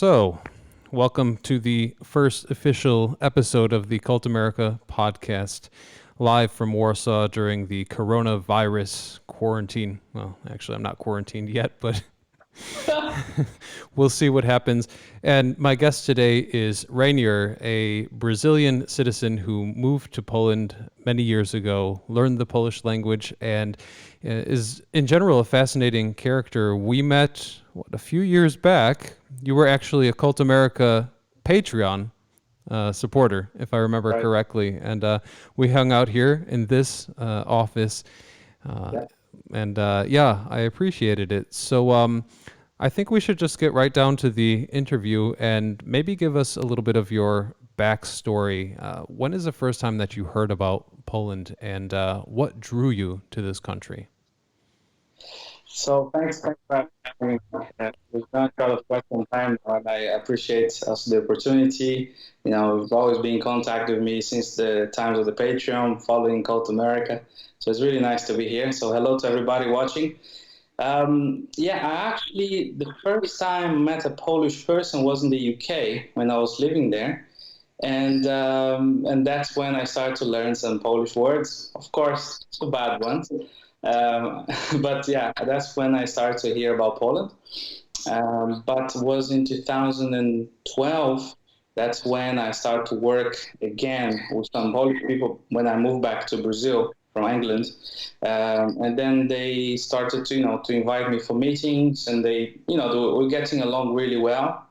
So, welcome to the first official episode of the Kult America Podcast, live from Warsaw during the coronavirus quarantine. Well, actually, I'm not quarantined yet, but we'll see what happens. And my guest today is Rainier, a Brazilian citizen who moved to Poland many years ago, learned the Polish language, and is in general a fascinating character. We met a few years back. You were actually a Kult America Patreon supporter, if I remember correctly, and we hung out here in this office. And I appreciated it. So I think we should just get right down to the interview and maybe give us a little bit of your backstory. When is the first time that you heard about Poland, and what drew you to this country? So thanks for having me. We've done quite some time now, and I appreciate also the opportunity. You've always been in contact with me since the times of the Patreon, following Kult America. So it's really nice to be here. So hello to everybody watching. The first time I met a Polish person was in the UK when I was living there. And that's when I started to learn some Polish words, of course, some bad ones. But that's when I started to hear about Poland. But it was in 2012. That's when I started to work again with some Polish people when I moved back to Brazil from England. And then they started to invite me for meetings, and they were getting along really well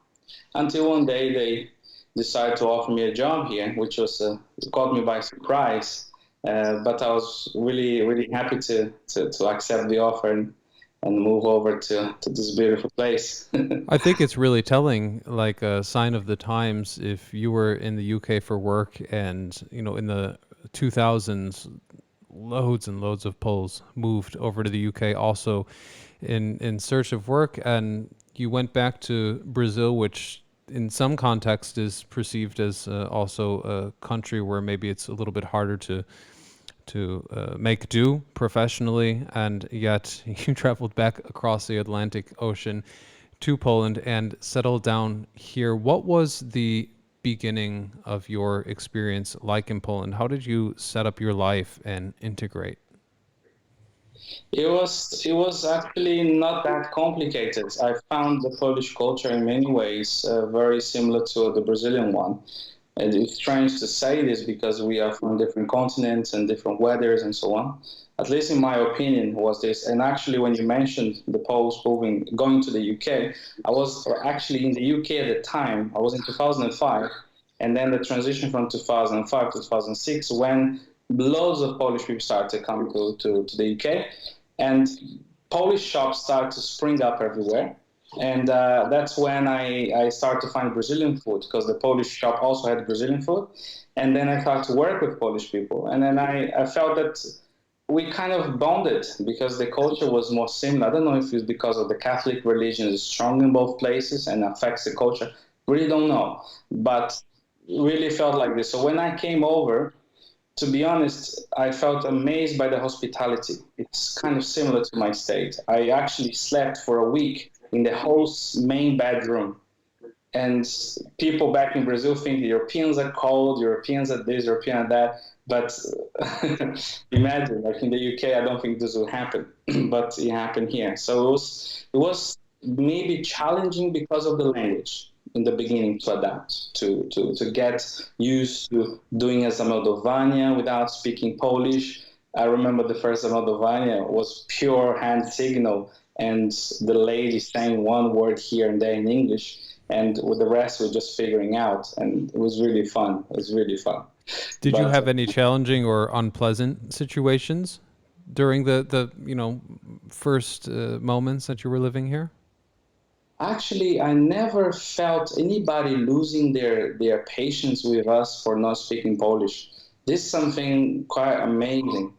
until one day they decided to offer me a job here, which was caught me by surprise. But I was really, really happy to accept the offer and move over to this beautiful place. I think it's really telling, like a sign of the times. If you were in the UK for work, and in the 2000s, loads and loads of Poles moved over to the UK also in search of work, and you went back to Brazil, which in some context is perceived as also a country where maybe it's a little bit harder to make do professionally, and yet you traveled back across the Atlantic Ocean to Poland and settled down here. What was the beginning of your experience like in Poland? How did you set up your life and integrate? It was actually not that complicated. I found the Polish culture in many ways very similar to the Brazilian one. And it's strange to say this because we are from different continents and different weathers and so on. At least in my opinion was this. And actually, when you mentioned the Poles going to the UK, I was actually in the UK at the time. I was in 2005. And then the transition from 2005 to 2006, when loads of Polish people started to come to the UK. And Polish shops started to spring up everywhere. And that's when I started to find Brazilian food, because the Polish shop also had Brazilian food. And then I started to work with Polish people. And then I felt that we kind of bonded because the culture was more similar. I don't know if it's because of the Catholic religion is strong in both places and affects the culture. Really don't know. But really felt like this. So when I came over, to be honest, I felt amazed by the hospitality. It's kind of similar to my state. I actually slept for a week in the host's main bedroom. And people back in Brazil think Europeans are cold, Europeans are this, European are that. But imagine, like in the UK, I don't think this will happen, but it happened here. So it was maybe challenging because of the language in the beginning to adapt, to get used to doing a zameldowanie without speaking Polish. I remember the first zameldowanie was pure hand signal, and the lady saying one word here and there in English, and with the rest we're just figuring out, and it was really fun. Did you have any challenging or unpleasant situations during the first moments that you were living here? Actually, I never felt anybody losing their patience with us for not speaking Polish. This is something quite amazing.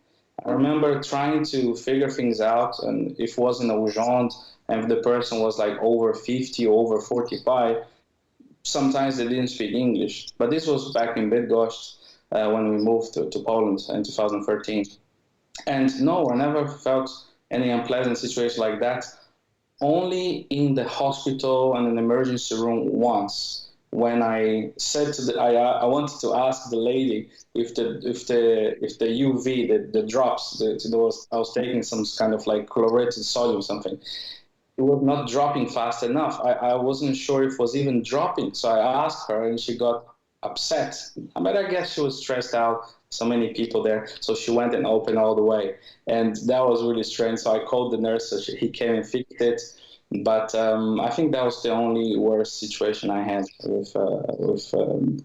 I remember trying to figure things out, and if it was in a urgent, and if the person was like over 50 or over 45, sometimes they didn't speak English. But this was back in Bydgoszcz when we moved to Poland in 2013. And no, I never felt any unpleasant situation like that. only in the hospital and an emergency room once. When I said to I wanted to ask the lady if the UV the drops I was taking some kind of like chlorinated sodium something, it was not dropping fast enough. I wasn't sure if it was even dropping. So I asked her and she got upset. But I guess she was stressed out. So many people there. So she went and opened all the way. And that was really strange. So I called the nurse. So he came and fixed it. But I think that was the only worst situation I had with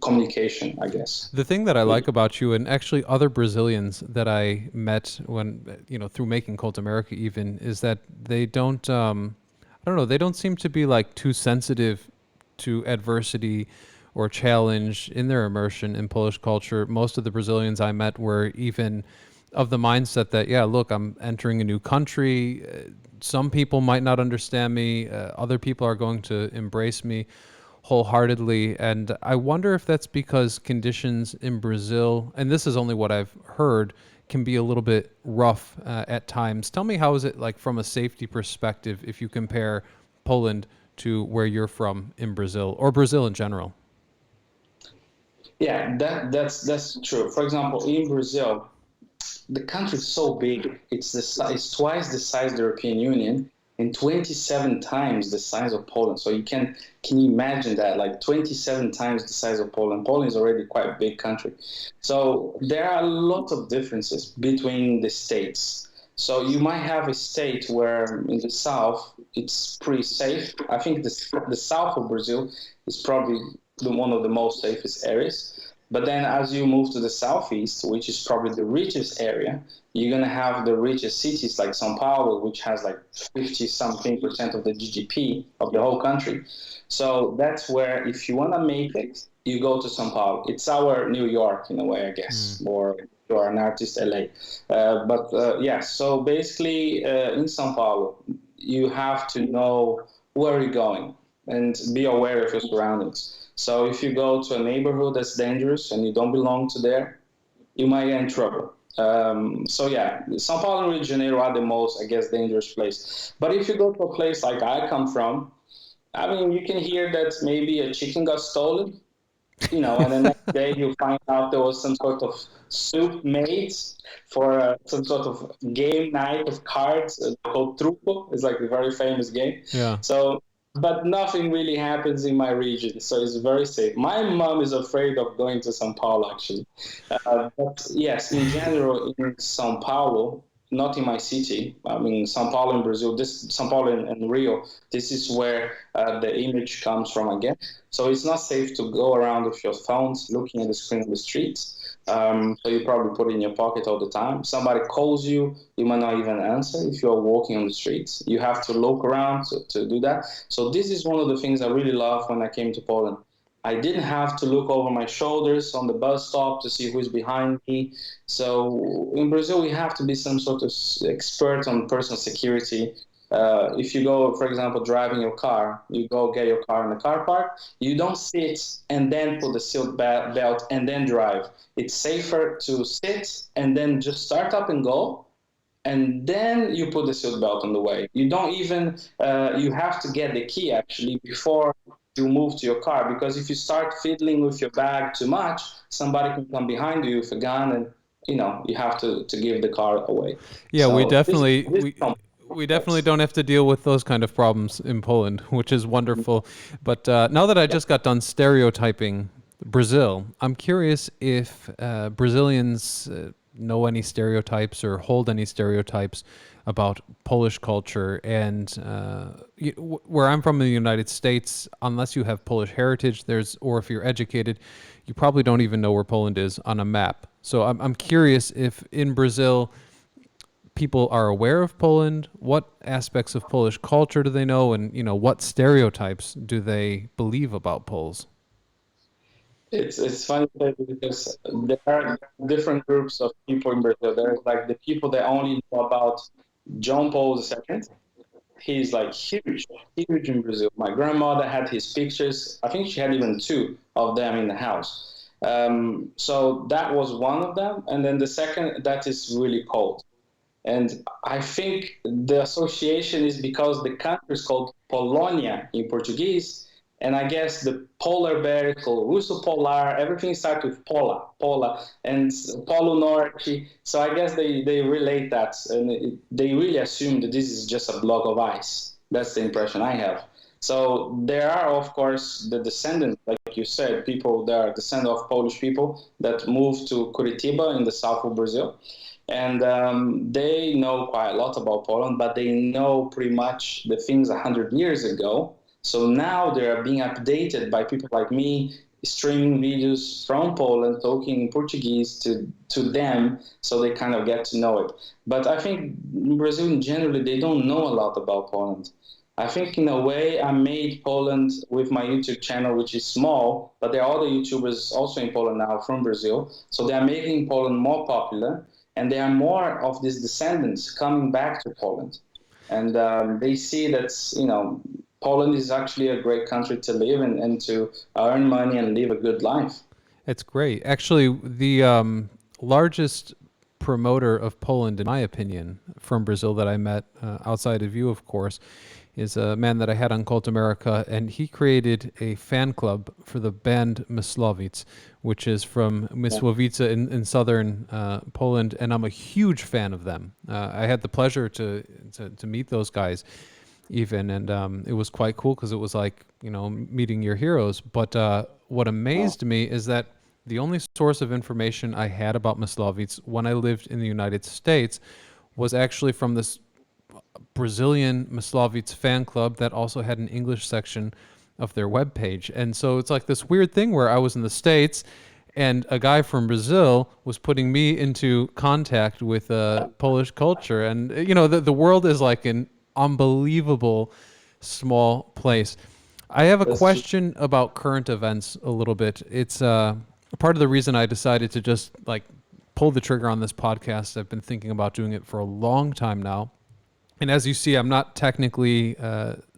communication, I guess. The thing that I like about you, and actually other Brazilians that I met when, through making Kult America even, is that they don't, I don't know, they don't seem to be like too sensitive to adversity or challenge in their immersion in Polish culture. Most of the Brazilians I met were even of the mindset that, yeah, look, I'm entering a new country. Some people might not understand me. Other people are going to embrace me wholeheartedly. And I wonder if that's because conditions in Brazil, and this is only what I've heard, can be a little bit rough at times. Tell me, how is it like from a safety perspective if you compare Poland to where you're from in Brazil, or Brazil in general? Yeah, that's true. For example, in Brazil, the country is so big. It's twice the size of the European Union and 27 times the size of Poland. So can you imagine that? Like 27 times the size of Poland. Poland is already quite a big country. So there are a lot of differences between the states. So you might have a state where in the south it's pretty safe. I think the south of Brazil is probably one of the most safest areas. But then as you move to the southeast, which is probably the richest area, you're going to have the richest cities like Sao Paulo, which has like 50 something percent of the GDP of the whole country. So that's where, if you want to make it, you go to Sao Paulo. It's our New York in a way, I guess, or you are an artist, LA. Yeah, so basically in Sao Paulo, you have to know where you're going and be aware of your surroundings. So if you go to a neighborhood that's dangerous and you don't belong to there, you might get in trouble. So yeah, São Paulo and Rio de Janeiro are the most, I guess, dangerous place. But if you go to a place like I come from, I mean, you can hear that maybe a chicken got stolen, and the next day you find out there was some sort of soup made for some sort of game night of cards called Truco. It's like a very famous game. Yeah. So, but nothing really happens in my region, so it's very safe. My mom is afraid of going to São Paulo, actually. But yes, in general, in São Paulo, not in my city. I mean, São Paulo in Brazil, São Paulo and Rio, this is where the image comes from again. So it's not safe to go around with your phones looking at the screen of the streets. So you probably put it in your pocket all the time. Somebody calls you, you might not even answer if you're walking on the streets. You have to look around to do that. So this is one of the things I really love when I came to Poland. I didn't have to look over my shoulders on the bus stop to see who's behind me. So in Brazil, we have to be some sort of expert on personal security. If you go, for example, driving your car, you go get your car in the car park, you don't sit and then put the seat belt and then drive. It's safer to sit and then just start up and go, and then you put the seat belt on the way. You don't even, you have to get the key actually before you move to your car, because if you start fiddling with your bag too much, somebody can come behind you with a gun and you have to give the car away. Yeah, we So definitely this we definitely don't have to deal with those kind of problems in Poland, which is wonderful. But now that I just got done stereotyping Brazil, I'm curious if Brazilians know any stereotypes or hold any stereotypes about Polish culture. And where I'm from in the United States, unless you have Polish heritage, or if you're educated, you probably don't even know where Poland is on a map. So I'm curious if in Brazil people are aware of Poland, what aspects of Polish culture do they know, and what stereotypes do they believe about Poles? It's funny because there are different groups of people in Brazil. There's like the people that only know about John Paul II. He's like huge, huge in Brazil. My grandmother had his pictures. I think she had even two of them in the house. So that was one of them. And then the second, that is really cold. And I think the association is because the country is called Polonia in Portuguese. And I guess the polar bear is called Russo Polar. Everything starts with Pola, and Polo Norte. So I guess they relate that. And they really assume that this is just a block of ice. That's the impression I have. So there are, of course, the descendants, like you said, people that are descendants of Polish people that moved to Curitiba in the south of Brazil. And they know quite a lot about Poland, but they know pretty much the things 100 years ago. So now they are being updated by people like me, streaming videos from Poland, talking in Portuguese to them, so they kind of get to know it. But I think in Brazil, generally, they don't know a lot about Poland. I think in a way I made Poland with my YouTube channel, which is small, but there are other YouTubers also in Poland now from Brazil. So they are making Poland more popular, and there are more of these descendants coming back to Poland. And they see that, Poland is actually a great country to live in and to earn money and live a good life. It's great. Actually, the largest promoter of Poland, in my opinion, from Brazil that I met outside of you, of course, is a man that I had on Kult America, and he created a fan club for the band Mysłowice, which is from Mysłowice in southern Poland, and I'm a huge fan of them. I had the pleasure to meet those guys even, and it was quite cool because it was like, meeting your heroes. But what amazed me is that the only source of information I had about Mysłowice when I lived in the United States was actually from this Brazilian Mysłowice fan club that also had an English section of their webpage. And so it's like this weird thing where I was in the States and a guy from Brazil was putting me into contact with Polish culture. And, the world is like an unbelievable small place. I have a question about current events a little bit. It's part of the reason I decided to just pull the trigger on this podcast. I've been thinking about doing it for a long time now. And as you see, I'm not technically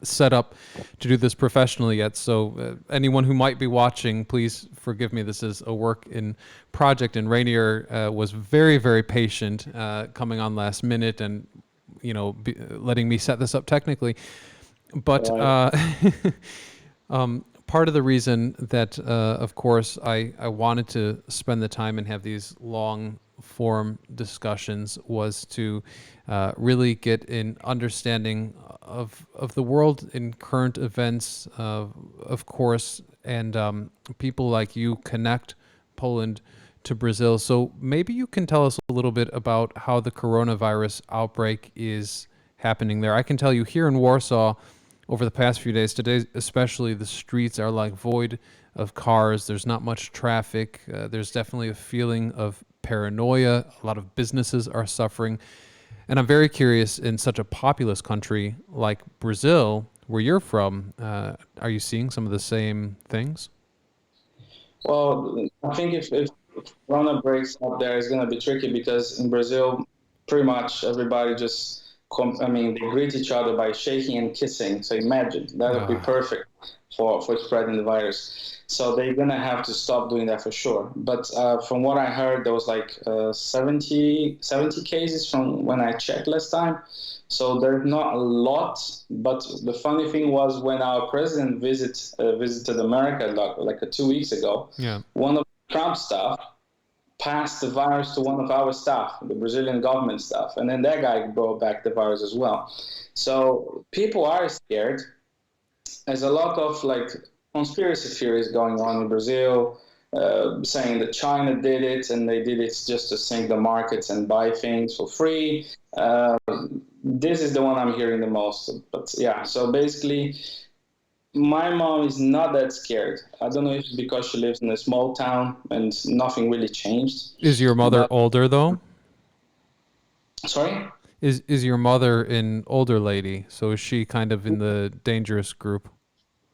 set up to do this professionally yet. So anyone who might be watching, please forgive me. This is a work in project. And Rainier was very, very patient coming on last minute and, letting me set this up technically. But part of the reason that, of course, I wanted to spend the time and have these long form discussions was to really get an understanding of the world in current events, of course, and people like you connect Poland to Brazil. So maybe you can tell us a little bit about how the coronavirus outbreak is happening there. I can tell you here in Warsaw, over the past few days, today especially, the streets are like void of cars. There's not much traffic. There's definitely a feeling of paranoia. A lot of businesses are suffering. And I'm very curious, in such a populous country like Brazil, where you're from, are you seeing some of the same things? Well, I think if Corona breaks up there, it's going to be tricky because in Brazil, pretty much everybody just, they greet each other by shaking and kissing. So imagine, that would be perfect for spreading the virus. So they're going to have to stop doing that for sure. But from what I heard, there was 70 cases from when I checked last time. So there's not a lot. But the funny thing was when our president visited America like 2 weeks ago, one of Trump's staff passed the virus to one of our staff, the Brazilian government staff. And then that guy brought back the virus as well. So people are scared. There's a lot of conspiracy theories going on in Brazil, saying that China did it and they did it just to sink the markets and buy things for free. This is the one I'm hearing the most. But yeah, so basically, my mom is not that scared. I don't know if it's because she lives in a small town and nothing really changed. Is your mother older though? Sorry? Is your mother an older lady? So is she kind of in the dangerous group?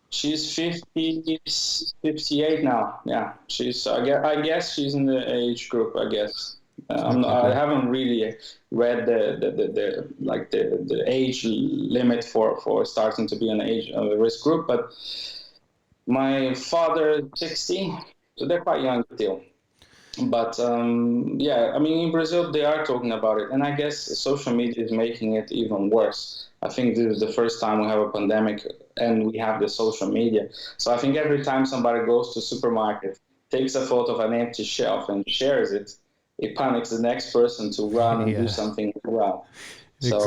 She's 58 now. Yeah, I guess she's in the age group. I guess I haven't really read the age limit for starting to be an age risk group. But my father 60, so they're quite young still. But yeah, I mean, in Brazil, they are talking about it. And I guess social media is making it even worse. I think this is the first time we have a pandemic and we have the social media. So I think every time somebody goes to supermarket, takes a photo of an empty shelf and shares it, it panics the next person to run and do Yeah. something as well. So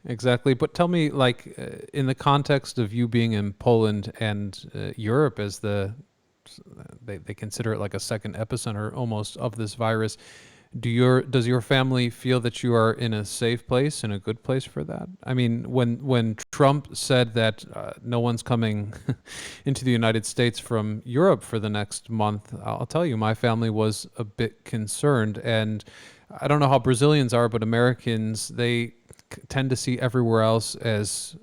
Exactly. But tell me, like, in the context of you being in Poland and Europe as they consider it like a second epicenter almost of this virus, does your family feel that you are in a safe place, in a good place for that? I mean, when Trump said that no one's coming into the United States from Europe for the next month, I'll tell you, my family was a bit concerned. And I don't know how Brazilians are, but Americans, they tend to see everywhere else as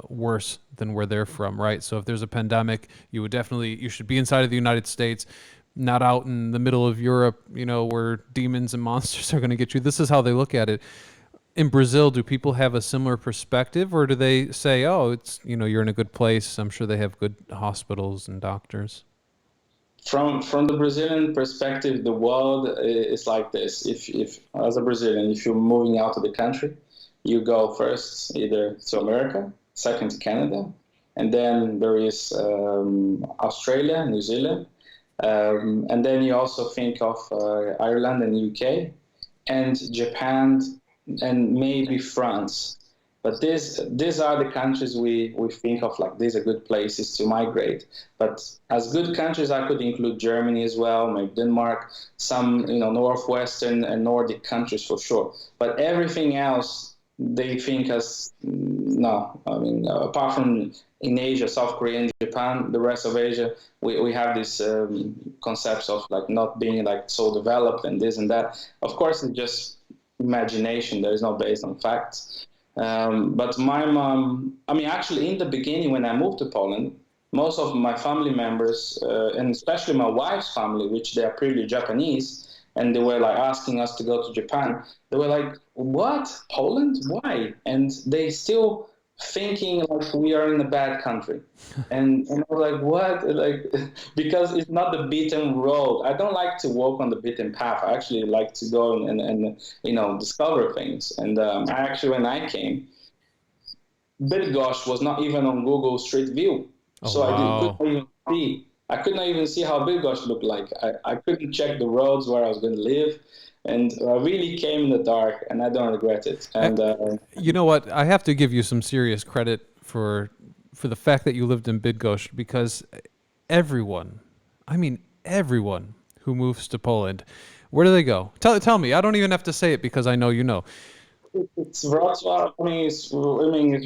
worse than where they're from, right? So if there's a pandemic, you should be inside of the United States, not out in the middle of Europe, where demons and monsters are going to get you. This is how they look at it. In Brazil, do people have a similar perspective, or do they say, "Oh, you're in a good place"? I'm sure they have good hospitals and doctors. from the Brazilian perspective, the world is like this. If as a Brazilian, if you're moving out of the country, you go first either to America, second to Canada, and then there is Australia, New Zealand, and then you also think of Ireland and UK, and Japan, and maybe France. But these are the countries we think of like these are good places to migrate. But as good countries, I could include Germany as well, maybe Denmark, some northwestern and Nordic countries for sure. But everything else they think as no. I mean, apart from in Asia, South Korea and Japan, the rest of Asia, we have these concepts of like not being like so developed and this and that. Of course, it's just imagination. There is no based on facts. But my mom, I mean, actually, in the beginning, when I moved to Poland, most of my family members, and especially my wife's family, which they are purely Japanese, and they were like asking us to go to Japan. They were like, "What? Poland? Why?" And they still thinking like we are in a bad country. And I was like, "What?" Like, because it's not the beaten road. I don't like to walk on the beaten path. I actually like to go and discover things. And I actually, when I came, Bydgoszcz was not even on Google Street View, Oh, so wow. couldn't even see. I could not even see how Bydgoszcz looked like. I couldn't check the roads where I was going to live, and I really came in the dark, and I don't regret it. I, And you know what? I have to give you some serious credit for the fact that you lived in Bydgoszcz, because everyone, I mean everyone who moves to Poland, where do they go? Tell me. I don't even have to say it because I know you know. it's Wrocław. It's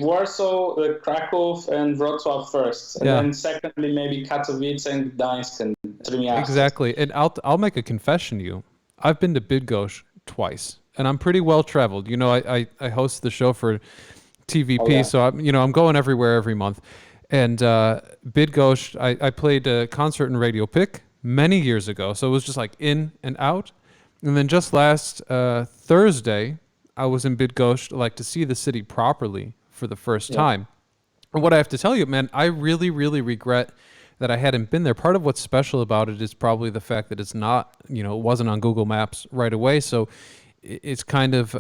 Warsaw, Kraków, and Wrocław first, and Yeah, then secondly maybe Katowice and Gdańsk and Trójmiasto. exactly. And I'll make a confession to you. I've been to Bydgoszcz twice, and I'm pretty well traveled. I host the show for Oh TVP, yeah, so I'm going everywhere every month. And Bydgoszcz, I played a concert in Radio Pick many years ago, so it was just like in and out. And then just last Thursday, I was in Bydgoszcz, like to see the city properly for the first yeah. time. And what I have to tell you, man, I really, really regret that I hadn't been there. Part of what's special about it is probably the fact that it's not, it wasn't on Google Maps right away. So it's kind of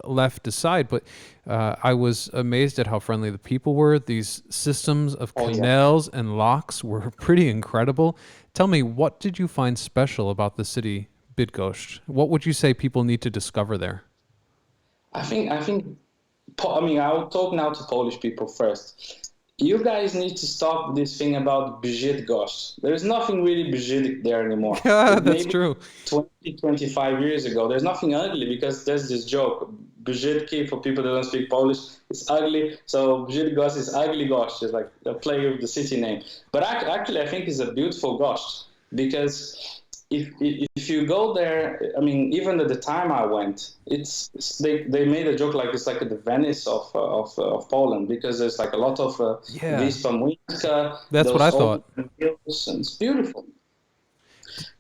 left aside. But I was amazed at how friendly the people were. These systems of Oh yeah. canals and locks were pretty incredible. Tell me, what did you find special about the city Bydgoszcz? What would you say people need to discover there? I think I'll talk now to Polish people first. You guys need to stop this thing about Brzydgoszcz. There is nothing really Brzydk there anymore. Yeah, that's Maybe true. 20, 25 years ago, there's nothing ugly because there's this joke. Brzydki, for people that don't speak Polish, it's ugly. So Brzydgoszcz is ugly goszcz. It's like a play of the city name. But actually, I think it's a beautiful goszcz because if you go there, I mean, even at the time I went, they made a joke like it's like the Venice of Poland because there's like a lot of Yeah, Wispa Młyńska, that's what I those old thought. hills, and it's beautiful.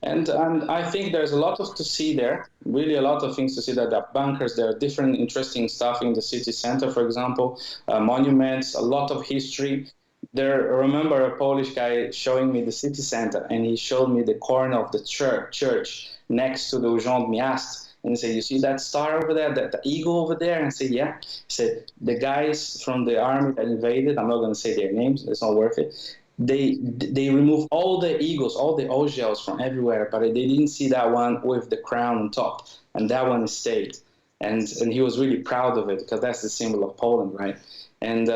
And I think there's a lot to see there, really a lot of things to see. There are bunkers, there are different interesting stuff in the city center, for example, monuments, a lot of history. There, I remember a Polish guy showing me the city center, and he showed me the corner of the church next to the Urząd Miast. And he said, "You see that star over there, that the eagle over there?" And I said, "Yeah." He said, "The guys from the army that invaded, I'm not going to say their names, it's not worth it. They removed all the eagles, all the orgels from everywhere, but they didn't see that one with the crown on top, and that one stayed." And he was really proud of it because that's the symbol of Poland, right? And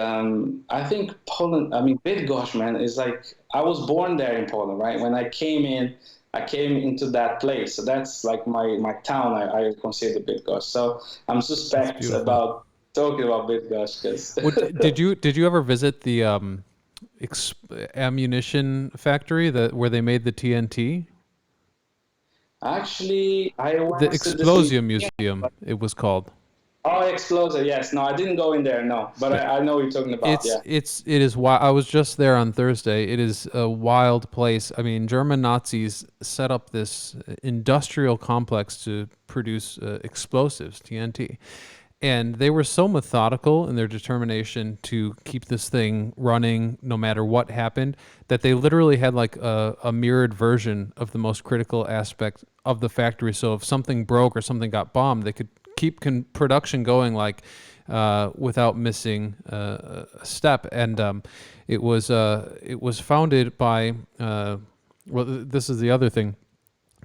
I think Poland, I mean, Bydgoszcz, man, is like, I was born there in Poland, right? When I came into that place. So that's like my town, I consider Bydgoszcz. So I'm That's suspect beautiful. about talking about Bydgoszcz Well, because did you ever visit the ex- ammunition factory that where they made the TNT? actually I The went to this Explosion museum. Museum, it was called. Oh, Exploser, yes. No, I didn't go in there, no. But I know what you're talking about, yeah. It is wild. I was just there on Thursday. It is a wild place. I mean, German Nazis set up this industrial complex to produce explosives, TNT. And they were so methodical in their determination to keep this thing running no matter what happened that they literally had like a mirrored version of the most critical aspect of the factory. So if something broke or something got bombed, they could keep production going like without missing a step. And it was founded by well, this is the other thing.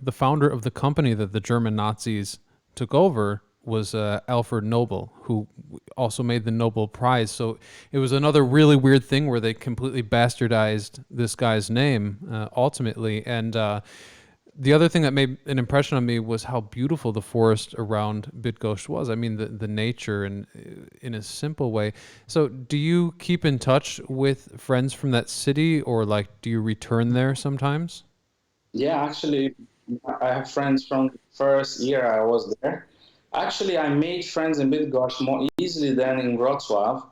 The founder of the company that the German Nazis took over was Alfred Nobel, who also made the Nobel Prize. So it was another really weird thing where they completely bastardized this guy's name ultimately. And the other thing that made an impression on me was how beautiful the forest around Bydgoszcz was. I mean, the nature and in a simple way. So do you keep in touch with friends from that city, or like do you return there sometimes? Yeah, actually, I have friends from the first year I was there. Actually, I made friends in Bydgoszcz more easily than in Wrocław.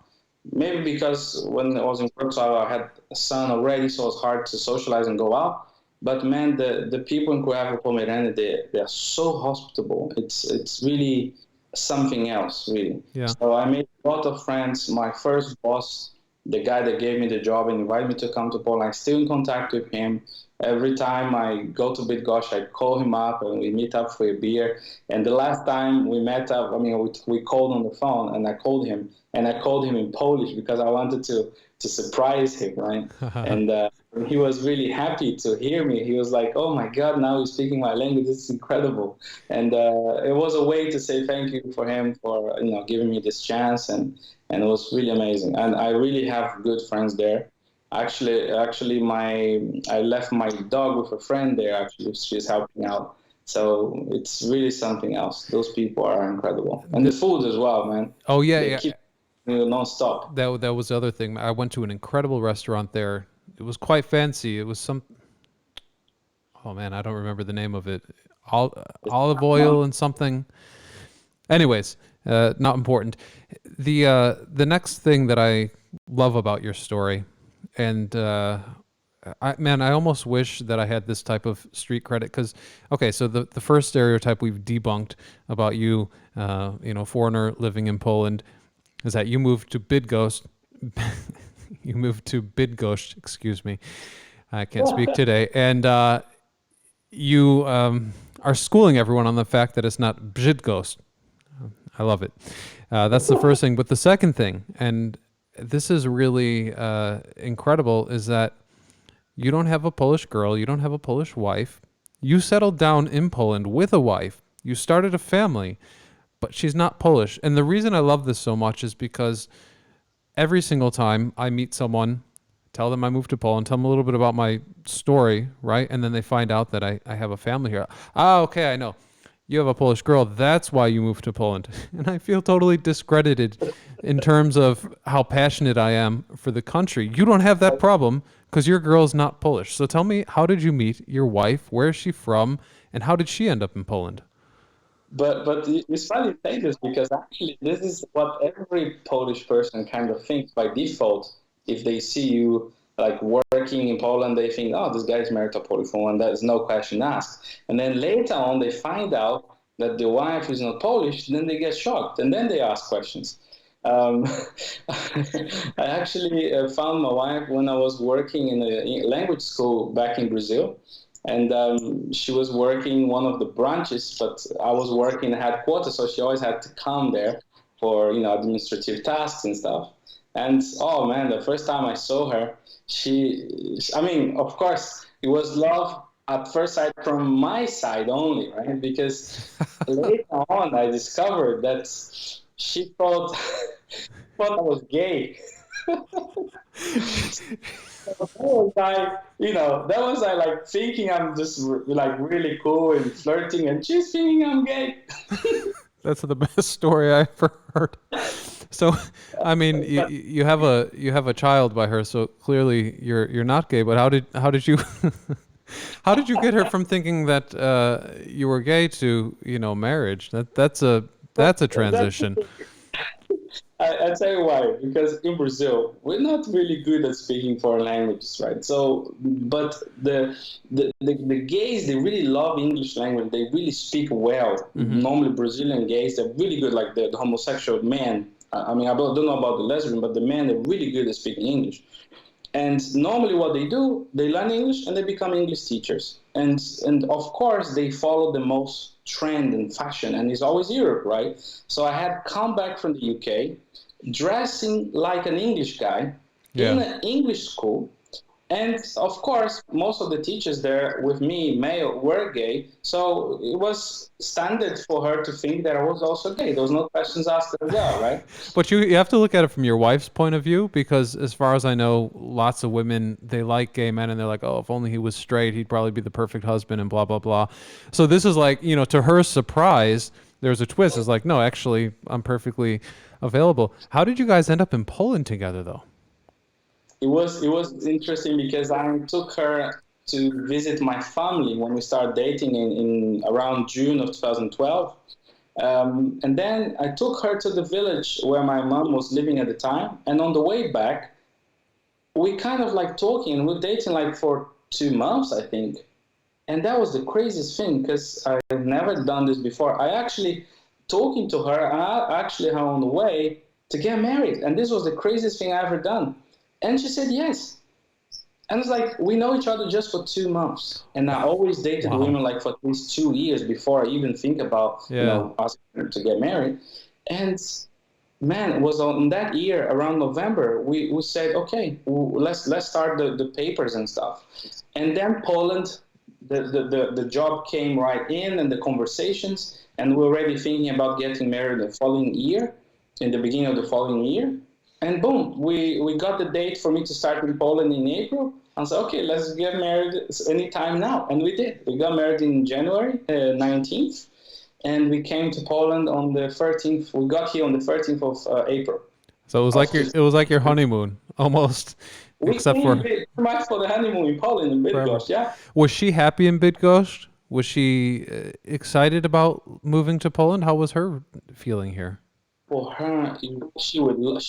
Maybe because when I was in Wrocław, I had a son already, so it's hard to socialize and go out. But man, the people in Cuyahoga-Pomerania, they are so hospitable. It's really something else, really. Yeah. So I made a lot of friends. My first boss, the guy that gave me the job and invited me to come to Poland, I'm still in contact with him. Every time I go to Bydgoszcz, I call him up and we meet up for a beer. And the last time we met up, I mean, we called on the phone and I called him in Polish because I wanted to surprise him, right? And he was really happy to hear me. He was like, "Oh my God, now he's speaking my language. It's incredible." And it was a way to say thank you for him for giving me this chance, and it was really amazing. And I really have good friends there. Actually, my I left my dog with a friend there. Actually, she's helping out. So it's really something else. Those people are incredible, and the food as well, man. Oh yeah, They yeah. keep you non-stop. That was the other thing. I went to an incredible restaurant there. It was quite fancy. It was some. Oh man, I don't remember the name of it. Olive oil and something. Anyways, not important. The next thing that I love about your story, and I almost wish that I had this type of street credit because, okay, so the first stereotype we've debunked about you, foreigner living in Poland, is that you moved to Bydgoszcz. You moved to Bydgoszcz, excuse me. I can't speak today. And you are schooling everyone on the fact that it's not Bydgoszcz. I love it. That's the first thing. But the second thing, and this is really incredible, is that you don't have a Polish girl, you don't have a Polish wife. You settled down in Poland with a wife. You started a family, but she's not Polish. And the reason I love this so much is because every single time I meet someone, tell them I moved to Poland, tell them a little bit about my story, right? And then they find out that I have a family here. Ah, okay, I know. You have a Polish girl. That's why you moved to Poland. And I feel totally discredited in terms of how passionate I am for the country. You don't have that problem because your girl's not Polish. So tell me, how did you meet your wife? Where is she from? And how did she end up in Poland? But it's funny you say this because actually this is what every Polish person kind of thinks by default. If they see you like working in Poland, they think, "Oh, this guy's married to a Polish woman." There's no question asked. And then later on, they find out that the wife is not Polish. Then they get shocked, and then they ask questions. Um, I actually found my wife when I was working in a language school back in Brazil. And she was working one of the branches, but I was working headquarters, so she always had to come there for administrative tasks and stuff. And oh man, the first time I saw her, I mean, of course, it was love at first sight from my side only, right? Because later on, I discovered that she thought thought I was gay. That was that was I like thinking I'm just like really cool and flirting, and she's thinking I'm gay. That's the best story I ever heard. So, I mean, you have a child by her, so clearly you're not gay. But how did you how did you get her from thinking that you were gay to marriage? That's a transition. I tell you why. Because in Brazil, we're not really good at speaking foreign languages, right? So, but the gays, they really love English language. They really speak well. Mm-hmm. Normally, Brazilian gays, they're really good. Like the homosexual men. I mean, I don't know about the lesbian, but the men, they're really good at speaking English. And normally what they do, they learn English and they become English teachers. And of course, they follow the most trend and fashion, and it's always Europe, right? So I had come back from the UK, dressing like an English guy in an English school. And of course, most of the teachers there with me, male, were gay. So it was standard for her to think that I was also gay. There was no questions asked as well, right? But you have to look at it from your wife's point of view, because as far as I know, lots of women, they like gay men and they're like, oh, if only he was straight, he'd probably be the perfect husband and blah, blah, blah. So this is like, to her surprise, there's a twist. It's like, no, actually, I'm perfectly available. How did you guys end up in Poland together, though? It was interesting because I took her to visit my family when we started dating in around June of 2012. And then I took her to the village where my mom was living at the time. And on the way back, we kind of like talking, and we're dating like for 2 months, I think. And that was the craziest thing because I've never done this before. I actually talking to her, and I actually her on the way to get married. And this was the craziest thing I ever done. And she said yes. And it's like, we know each other just for 2 months. And I always dated women like for at least 2 years before I even think about, asking to get married. And man, it was on that year around November, we said, okay, let's start the papers and stuff. And then Poland, the job came right in and the conversations, and we're already thinking about getting married the following year, in the beginning of the following year. And boom, we got the date for me to start in Poland in April. I said, okay, let's get married anytime now. And we did. We got married in January 19th. And we came to Poland on the 13th. We got here on the 13th of April. So it was like your honeymoon, almost. We came pretty much for the honeymoon in Poland, in Bydgoszcz, yeah. Was she happy in Bydgoszcz? Was she excited about moving to Poland? How was her feeling here? For her, she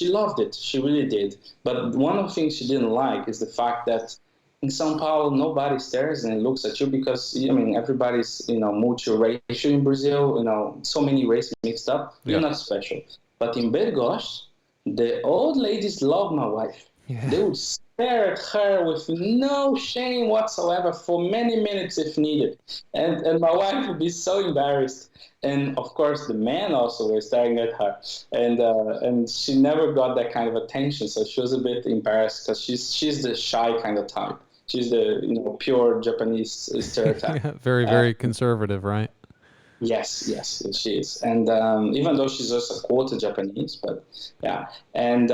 loved it. She really did. But one of the things she didn't like is the fact that in São Paulo, nobody stares and looks at you because, everybody's, multiracial in Brazil, so many races mixed up. You're not special. But in Bydgoszcz, the old ladies love my wife. Yeah. They would stare at her with no shame whatsoever for many minutes if needed. And my wife would be so embarrassed. And of course, the men also were staring at her, and she never got that kind of attention. So she was a bit embarrassed because she's the shy kind of type. She's the pure Japanese stereotype. Yeah, very very conservative, right? Yes, she is. And even though she's just a quarter Japanese, but yeah. And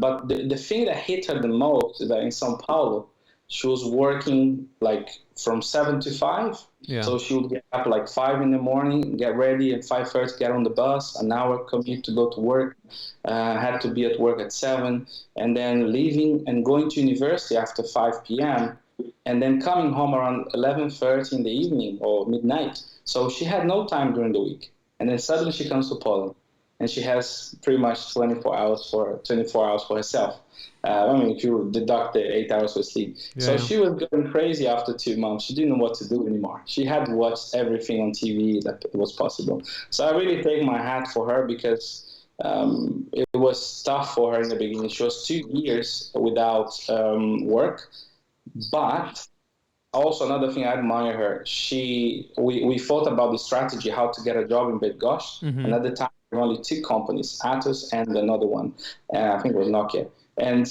but the thing that hit her the most is that in São Paulo, she was working like from 7 to 5. Yeah. So she would get up like 5 in the morning, get ready at 5:30, get on the bus, an hour commute to go to work. Had to be at work at 7, and then leaving and going to university after 5 p.m. and then coming home around 11:30 in the evening or midnight. So she had no time during the week. And then suddenly she comes to Poland, and she has pretty much 24 hours for herself. If you deduct the 8 hours of sleep. Yeah. So she was going crazy after 2 months. She didn't know what to do anymore. She had watched everything on TV that was possible. So I really take my hat for her because it was tough for her in the beginning. She was 2 years without work, but also another thing I admire her. We thought about the strategy how to get a job in Bydgoszcz, and at the time there were only two companies, Atos and another one, I think it was Nokia. And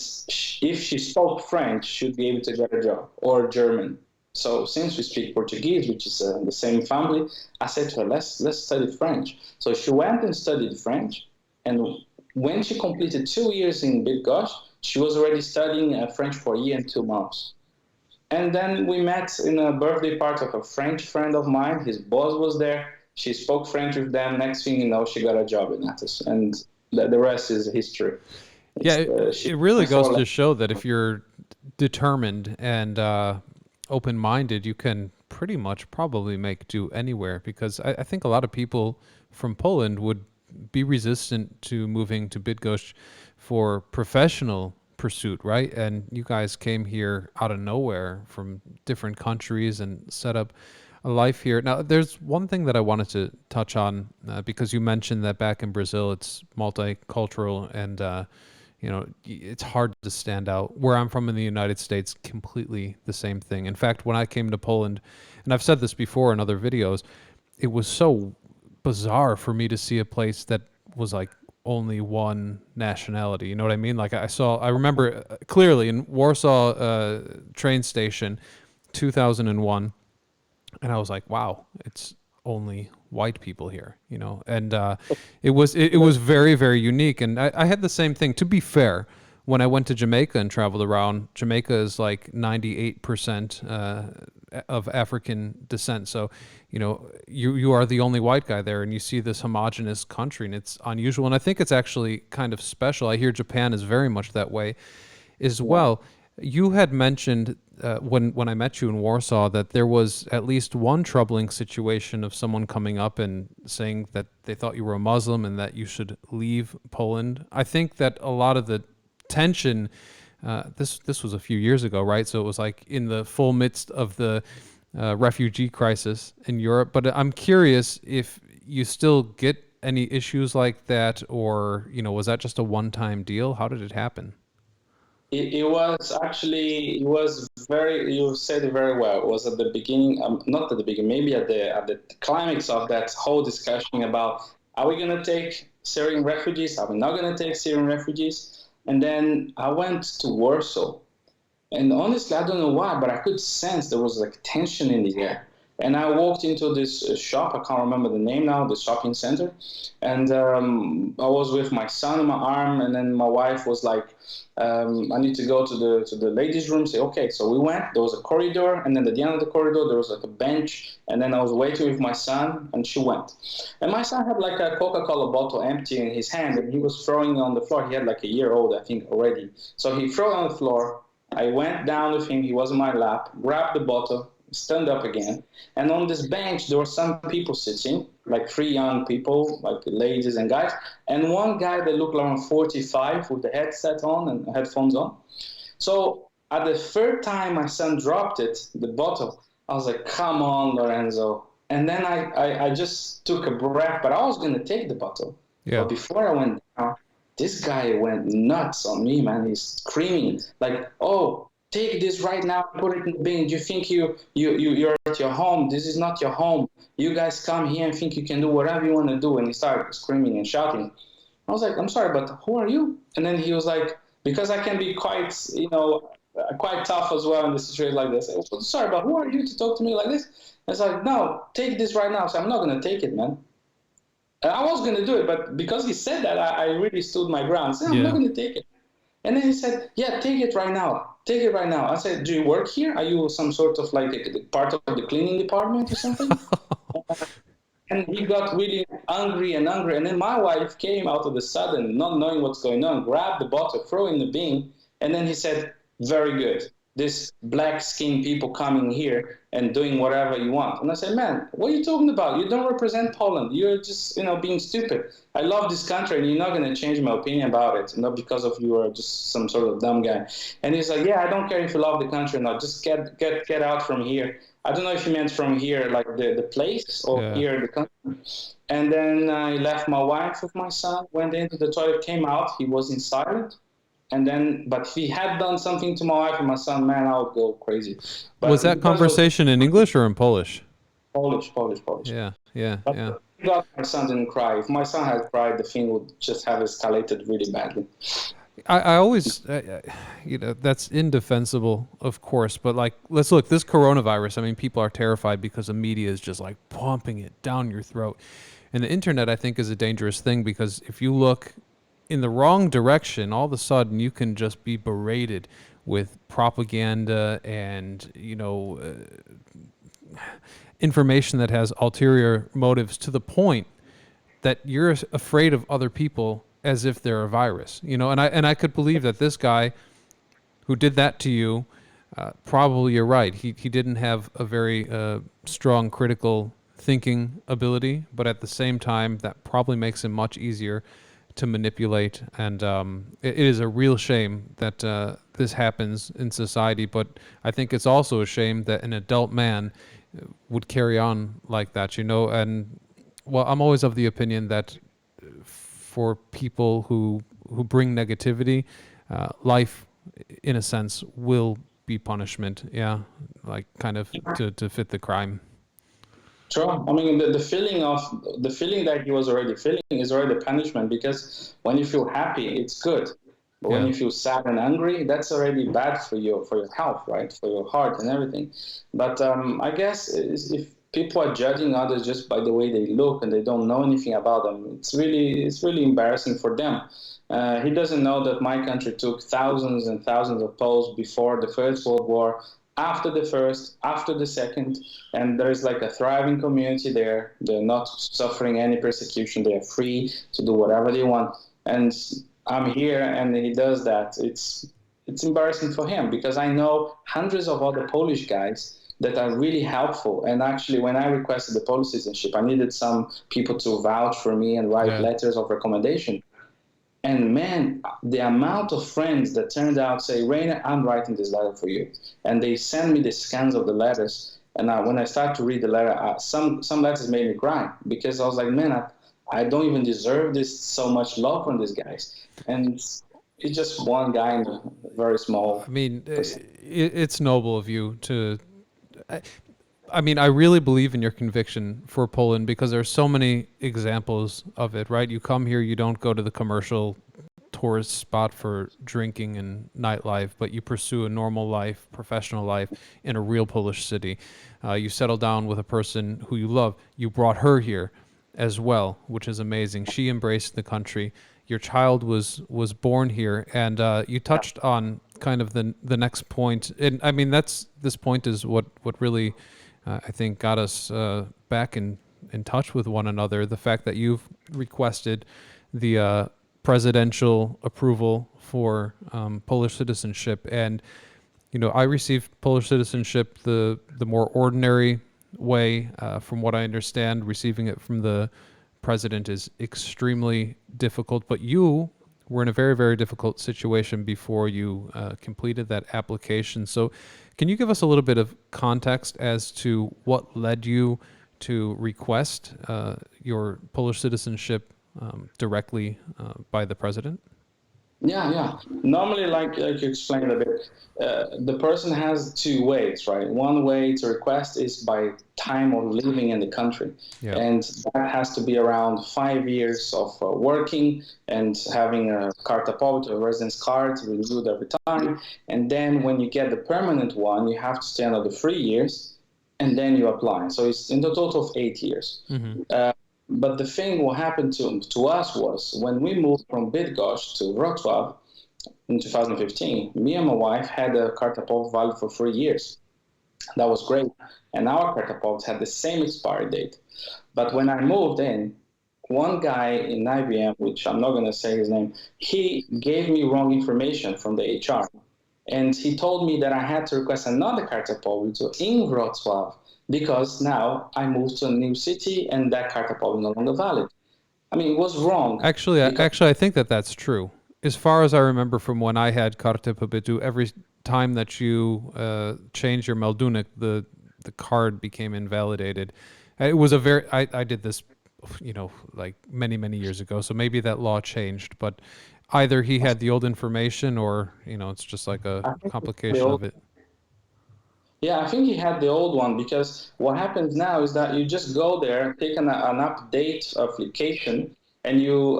if she spoke French, she'd be able to get a job, or German. So since we speak Portuguese, which is the same family, I said to her, let's study French. So she went and studied French, and when she completed 2 years in Bydgoszcz, she was already studying French for a year and 2 months. And then we met in a birthday party of a French friend of mine. His boss was there. She spoke French with them. Next thing you know, she got a job in Atos, and the rest is history. It really goes to show that if you're determined and open-minded, you can pretty much probably make do anywhere, because I think a lot of people from Poland would be resistant to moving to Bydgoszcz for professional pursuit, right? And you guys came here out of nowhere from different countries and set up a life here. Now, there's one thing that I wanted to touch on, because you mentioned that back in Brazil, it's multicultural and it's hard to stand out. Where I'm from in the United States, completely the same thing. In fact, when I came to Poland, and I've said this before in other videos, it was so bizarre for me to see a place that was like only one nationality. You know what I mean? Like I remember clearly in Warsaw train station, 2001, and I was like, wow, it's only white people here, and it was very, very unique. And I had the same thing, to be fair. When I went to Jamaica and traveled around, Jamaica is like 98% of African descent. So, you are the only white guy there, and you see this homogenous country, and it's unusual. And I think it's actually kind of special. I hear Japan is very much that way as well. You had mentioned when I met you in Warsaw that there was at least one troubling situation of someone coming up and saying that they thought you were a Muslim and that you should leave Poland. I think that a lot of the tension, this was a few years ago, right? So it was like in the full midst of the refugee crisis in Europe. But I'm curious if you still get any issues like that, or was that just a one-time deal? How did it happen? It was very, you said it very well. It was at the beginning, not at the beginning, maybe at the climax of that whole discussion about, are we going to take Syrian refugees? Are we not going to take Syrian refugees? And then I went to Warsaw. And honestly, I don't know why, but I could sense there was like tension in the air. And I walked into this shop, I can't remember the name now, the shopping center. And I was with my son in my arm, and then my wife was like, I need to go to the ladies' room. Say, okay. So we went. There was a corridor, and then at the end of the corridor, there was like a bench. And then I was waiting with my son, and she went. And my son had like a Coca-Cola bottle empty in his hand, and he was throwing it on the floor. He had like a year old, I think, already. So he threw it on the floor. I went down with him. He was in my lap, grabbed the bottle, stand up again. And on this bench, there were some people sitting, like 3 young people, like ladies and guys, and one guy that looked around 45 with the headset on and headphones on. So at the third time my son dropped it, the bottle, I was like, come on, Lorenzo. And then I just took a breath, but I was going to take the bottle. Yeah. But before I went down, this guy went nuts on me, man. He's screaming like, oh, take this right now, put it in the bin. Do you think you're at your home? This is not your home. You guys come here and think you can do whatever you want to do. And he started screaming and shouting. I was like, I'm sorry, but who are you? And then he was like, because I can be quite tough as well in a situation like this. I was, sorry, but who are you to talk to me like this? And it's like, no, take this right now. So I'm not going to take it, man. And I was going to do it, but because he said that, I really stood my ground. I said, I'm not going to take it. And then he said, yeah, take it right now. Take it right now. I said, do you work here? Are you some sort of like a part of the cleaning department or something? And he got really angry. And then my wife came out of the sudden, not knowing what's going on, grabbed the bottle, threw it in the bin. And then he said, very good. this black skinned people coming here and doing whatever you want. And I say, man, what are you talking about? You don't represent Poland. You're just, being stupid. I love this country, and you're not going to change my opinion about it, not because of you are just some sort of dumb guy. And he's like, yeah, I don't care if you love the country or not. Just get out from here. I don't know if he meant from here, like the place, or here the country. And then I left my wife with my son, went into the toilet, came out. He was in silent. And then, but if he had done something to my wife and my son, man, I would go crazy. But was that conversation in English or in Polish? Polish. Yeah. But God, my son didn't cry. If my son had cried, the thing would just have escalated really badly. I always, that's indefensible, of course. But like, let's look, this coronavirus, I mean, people are terrified because the media is just like pumping it down your throat. And the internet, I think, is a dangerous thing because if you look in the wrong direction, all of a sudden you can just be berated with propaganda and, information that has ulterior motives to the point that you're afraid of other people as if they're a virus, and I could believe that this guy who did that to you, probably you're right. He didn't have a very strong critical thinking ability, but at the same time, that probably makes him much easier to manipulate. And it is a real shame that this happens in society, but I think it's also a shame that an adult man would carry on like that, and well, I'm always of the opinion that for people who bring negativity, life, in a sense, will be punishment. Yeah, like kind of to fit the crime. Sure. I mean, the feeling that he was already feeling is already punishment, because when you feel happy, it's good. But when you feel sad and angry, that's already bad for your health, right? For your heart and everything. But I guess if people are judging others just by the way they look and they don't know anything about them, it's really embarrassing for them. He doesn't know that my country took thousands and thousands of Poles before the First World War, after the first, after the second, and there is like a thriving community there. They're not suffering any persecution. They are free to do whatever they want. And I'm here, and he does that. It's embarrassing for him, because I know hundreds of other Polish guys that are really helpful. And actually, when I requested the Polish citizenship, I needed some people to vouch for me and write letters of recommendation. And man, the amount of friends that turned out say, Rainer, I'm writing this letter for you. And they send me the scans of the letters. And when I start to read the letter, some letters made me cry, because I was like, man, I don't even deserve this so much love from these guys. And it's just one guy in a very small. I mean, it's noble of you to. I mean, I really believe in your conviction for Poland, because there's so many examples of it, right? You come here, you don't go to the commercial tourist spot for drinking and nightlife, but you pursue a normal life, professional life in a real Polish city. You settle down with a person who you love. You brought her here as well, which is amazing. She embraced the country. Your child was born here, and you touched on kind of the next point. And I mean, this point is what really I think got us back in touch with one another. The fact that you've requested the presidential approval for Polish citizenship, and I received Polish citizenship the more ordinary way. From what I understand, receiving it from the president is extremely difficult. But you were in a very, very difficult situation before you completed that application. So can you give us a little bit of context as to what led you to request your Polish citizenship directly by the president? Yeah. Normally, like you explained a bit, the person has two ways, right? One way to request is by time of living in the country. Yeah. And that has to be around 5 years of working and having a Karta Pobytu, a residence card, renewed every time. And then when you get the permanent one, you have to stay another 3 years, and then you apply. So it's in the total of 8 years. Mm-hmm. But the thing what happened to us was, when we moved from Bydgoszcz to Wrocław in 2015, me and my wife had a Karta Pobytu valid for 3 years. That was great. And our Karta Pobytu had the same expiry date. But when I moved in, one guy in IBM, which I'm not going to say his name, he gave me wrong information from the HR. And he told me that I had to request another Carta Pobytu in Wrocław because now I moved to a new city and that Carta Pobytu is no longer valid. I mean, it was wrong. Actually, I think that that's true. As far as I remember from when I had Carte Pobytu, every time that you changed your meldunek, the card became invalidated. It was a very I did this, like many years ago. So maybe that law changed, but either he had the old information, or it's just like a I think the complication old of it. Yeah, I think he had the old one because what happens now is that you just go there, take an update application, and you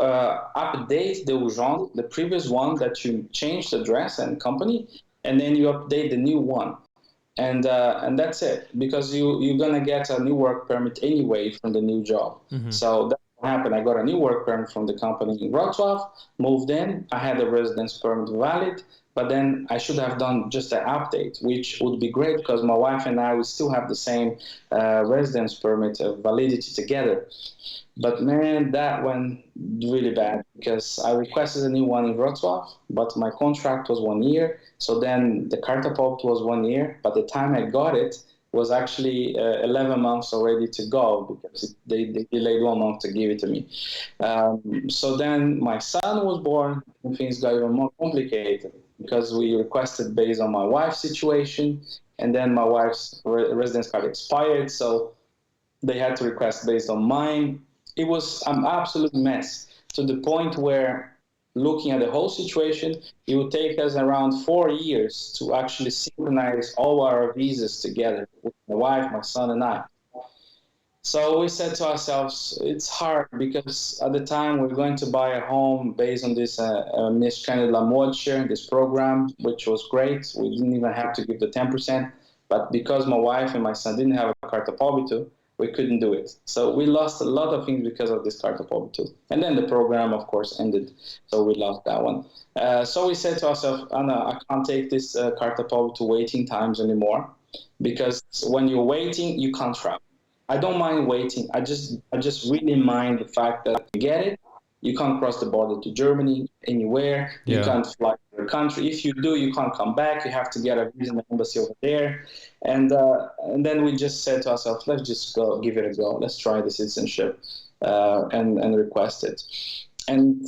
update the urgent, the previous one that you changed address and company, and then you update the new one. And that's it because you're gonna get a new work permit anyway from the new job. Hmm. So that's what happened. I got a new work permit from the company in Wrocław, moved in. I had a residence permit valid, but then I should have done just an update, which would be great because my wife and I we still have the same residence permit validity together. But man, that went really bad because I requested a new one in Wrocław, but my contract was 1 year. So then the Carta Pobytu was 1 year. By the time I got it, was actually 11 months already to go because they delayed 1 month to give it to me. So then my son was born and things got even more complicated because we requested based on my wife's situation and then my wife's residence card expired. So they had to request based on mine. It was an absolute mess to the point where looking at the whole situation, it would take us around 4 years to actually synchronize all our visas together with my wife, my son, and I. So we said to ourselves, it's hard because at the time we're going to buy a home based on this Mieszkanie dla Młodszych, this program, which was great. We didn't even have to give the 10%. But because my wife and my son didn't have a Carta Pobytu, we couldn't do it. So we lost a lot of things because of this Carta Pobytu. And then the program, of course, ended. So we lost that one. So we said to ourselves, oh, no, I can't take this Carta Pobytu waiting times anymore because when you're waiting, you can't travel. I don't mind waiting. I just really mind the fact that you get it. You can't cross the border to Germany anywhere. You Yeah. can't fly to your country. If you do, you can't come back. You have to get a visa in the embassy over there. And then we just said to ourselves, let's just go, give it a go. Let's try the citizenship and request it. And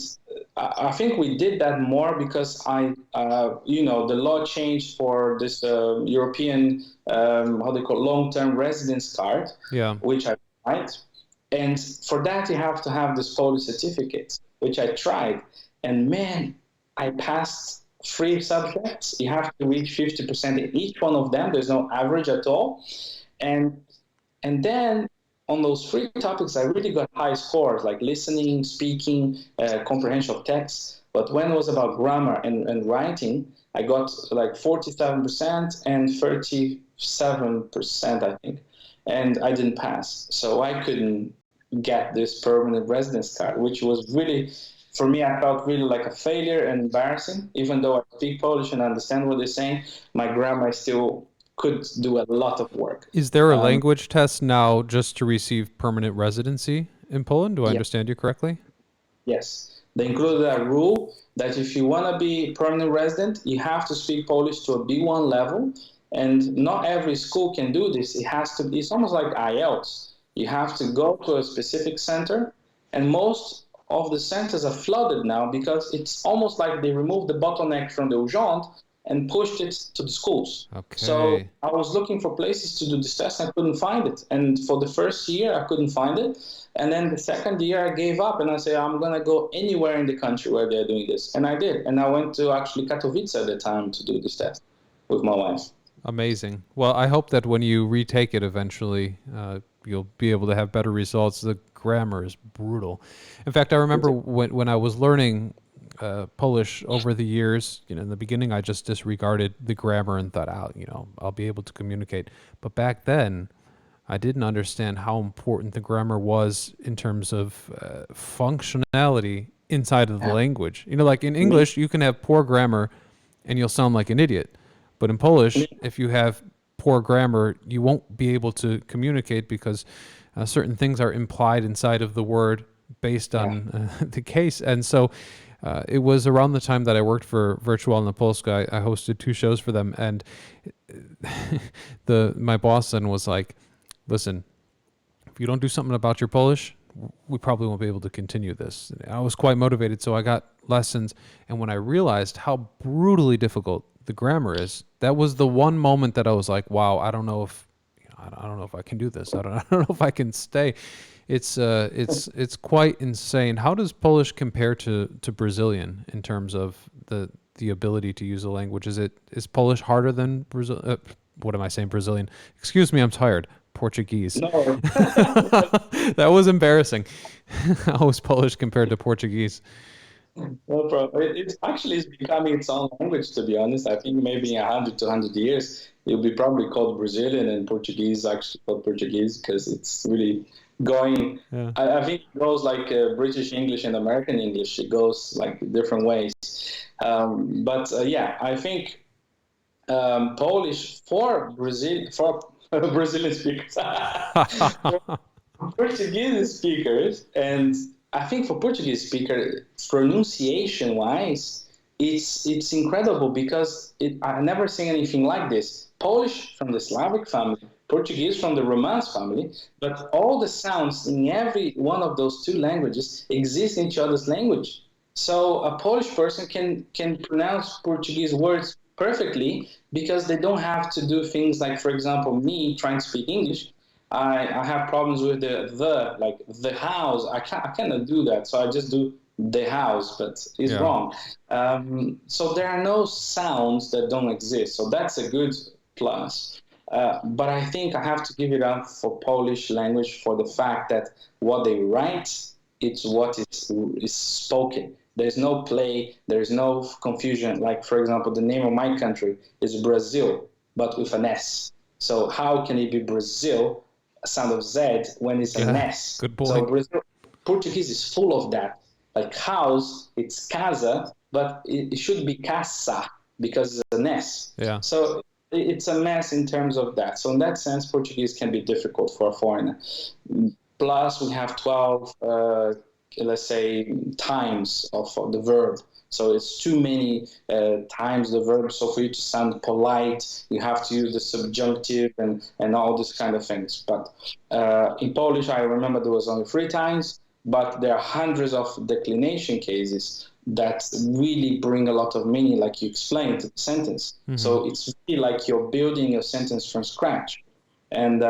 I think we did that more because the law changed for this European, how they call long-term residence card, Yeah. which I tried. And for that, you have to have this Polish certificate, which I tried. And man, I passed 3 subjects. You have to reach 50% in each one of them. There's no average at all. And then on those 3 topics, I really got high scores, like listening, speaking, comprehension of text. But when it was about grammar and writing, I got like 47% and 37%, I think. And I didn't pass. So I couldn't get this permanent residence card, which was really, for me, I felt really like a failure and embarrassing. Even though I speak Polish and understand what they're saying, my grammar still could do a lot of work. Is there a language test now just to receive permanent residency in Poland? Do I Yeah. understand you correctly? Yes. They included a rule that if you want to be permanent resident, you have to speak Polish to a B1 level. And not every school can do this. It's almost like IELTS. You have to go to a specific center. And most of the centers are flooded now because it's almost like they removed the bottleneck from the urgent and pushed it to the schools. Okay. So I was looking for places to do this test and I couldn't find it. And for the first year, I couldn't find it. And then the second year, I gave up and I said, I'm going to go anywhere in the country where they're doing this. And I did. And I went to actually Katowice at the time to do this test with my wife. Amazing. Well, I hope that when you retake it eventually, you'll be able to have better results. The grammar is brutal. In fact, I remember when I was learning Polish over the years, in the beginning, I just disregarded the grammar and thought, I'll be able to communicate. But back then, I didn't understand how important the grammar was in terms of functionality inside of the language. Like in English, you can have poor grammar and you'll sound like an idiot. But in Polish, if you have poor grammar, you won't be able to communicate because certain things are implied inside of the word based on the case. And so It was around the time that I worked for Virtualna Polska. I hosted 2 shows for them, and my boss then was like, "Listen, if you don't do something about your Polish, we probably won't be able to continue this." I was quite motivated, so I got lessons. And when I realized how brutally difficult the grammar is, that was the one moment that I was like, "Wow, I don't know if I don't know if I can do this. I don't know if I can stay." It's quite insane. How does Polish compare to Brazilian in terms of the ability to use the language? Is Polish harder than Brazil? What am I saying? Brazilian? Excuse me, I'm tired. Portuguese. No. That was embarrassing. How is Polish compared to Portuguese? No problem. It actually is becoming its own language, to be honest. I think maybe in 100 to 100 years, it'll be probably called Brazilian and Portuguese actually called Portuguese because it's really going. Yeah. I think it goes like British English and American English. It goes like different ways. But yeah, I think Polish for Brazil for Brazilian speakers, for Portuguese speakers, and I think for Portuguese speaker, pronunciation wise, it's incredible because I never seen anything like this. Polish from the Slavic family, Portuguese from the Romance family, but all the sounds in every one of those two languages exist in each other's language. So a Polish person can pronounce Portuguese words perfectly because they don't have to do things like, for example, me trying to speak English. I have problems with like the house. I cannot do that, so I just do the house, but it's wrong. So there are no sounds that don't exist. So that's a good plus. But I think I have to give it up for Polish language for the fact that what they write, it's what is spoken. There's no play, there's no confusion. Like, for example, the name of my country is Brazil, but with an S. So how can it be Brazil, a sound of Z, when it's an S? Good point. So Brazil, Portuguese is full of that. Like house, it's casa, but it should be casa because it's an S. Yeah. So it's a mess in terms of that. So in that sense, Portuguese can be difficult for a foreigner. Plus, we have 12, let's say, times of the verb. So it's too many times the verb. So for you to sound polite, you have to use the subjunctive and all these kind of things. But in Polish, I remember there was only 3 times, but there are hundreds of declination cases that really bring a lot of meaning, like you explained, to the sentence. Mm-hmm. So it's really like you're building a sentence from scratch. And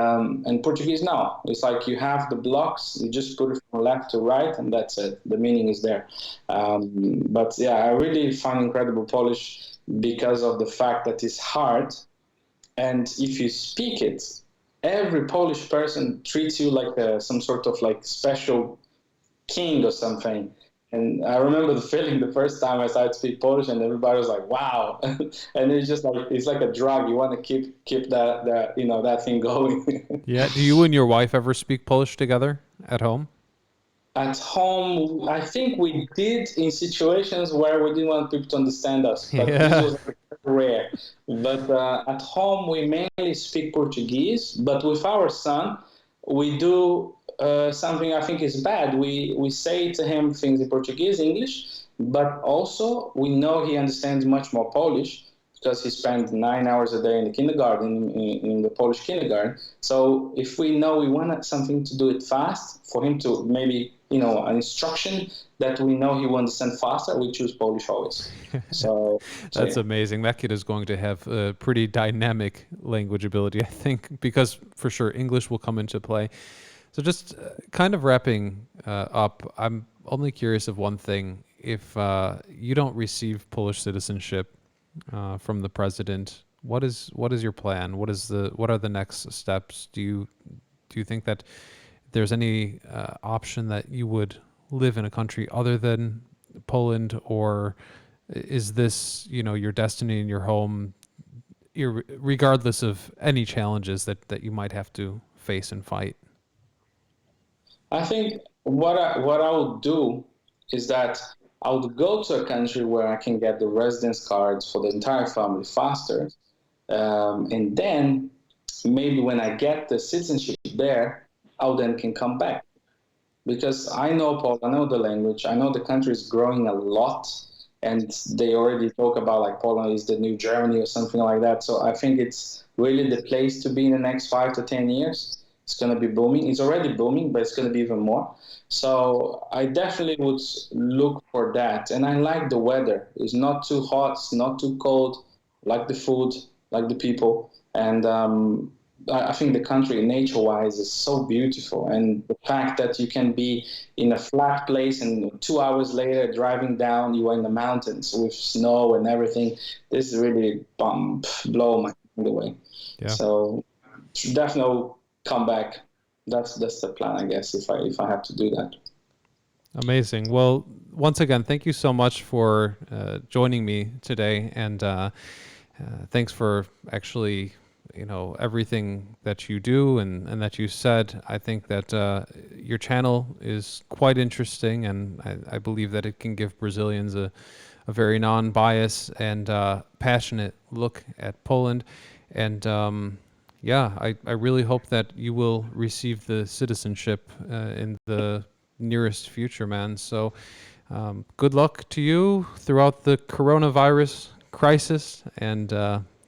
Portuguese now, it's like you have the blocks, you just put it from left to right, and that's it. The meaning is there. But yeah, I really find incredible Polish because of the fact that it's hard. And if you speak it, every Polish person treats you like some sort of like special king or something. And I remember the feeling the first time I started to speak Polish, and everybody was like, "Wow!" And it's just like it's like a drug. You want to keep that thing going. Yeah. Do you and your wife ever speak Polish together at home? At home, I think we did in situations where we didn't want people to understand us, but this was rare. But at home, we mainly speak Portuguese. But with our son, we do. Something I think is bad. We say to him things in Portuguese, English, but also we know he understands much more Polish because he spent 9 hours a day in the kindergarten, in the Polish kindergarten. So if we know we want something to do it fast, for him to maybe, an instruction that we know he will understand faster, we choose Polish always. So that's amazing. That kid is going to have a pretty dynamic language ability, I think, because for sure English will come into play. So just kind of wrapping up, I'm only curious of one thing. If you don't receive Polish citizenship from the president, what is your plan? What are the next steps? Do you think that there's any option that you would live in a country other than Poland, or is this your destiny in your home, regardless of any challenges that you might have to face and fight? I think what I would do is that I would go to a country where I can get the residence cards for the entire family faster. And then maybe when I get the citizenship there, I then can come back. because I know Paul, I know the language, I know the country is growing a lot, and they already talk about like Poland is the new Germany or something like that. So I think it's really the place to be in the next 5 to 10 years. It's going to be booming. It's already booming, but it's going to be even more. So I definitely would look for that. And I like the weather. It's not too hot, it's not too cold. Like the food, like the people, and I think the country, nature-wise, is so beautiful. And the fact that you can be in a flat place and 2 hours later driving down, you are in the mountains with snow and everything. This really blow my mind away. Yeah. So definitely come back. That's the plan, I guess, if I have to do that. Amazing. Well, once again, thank you so much for joining me today, and thanks for actually, everything that you do and that you said. I think that your channel is quite interesting, and I believe that it can give Brazilians a very non-biased and passionate look at Poland. And yeah, I really hope that you will receive the citizenship in the nearest future, man. So good luck to you throughout the coronavirus crisis, and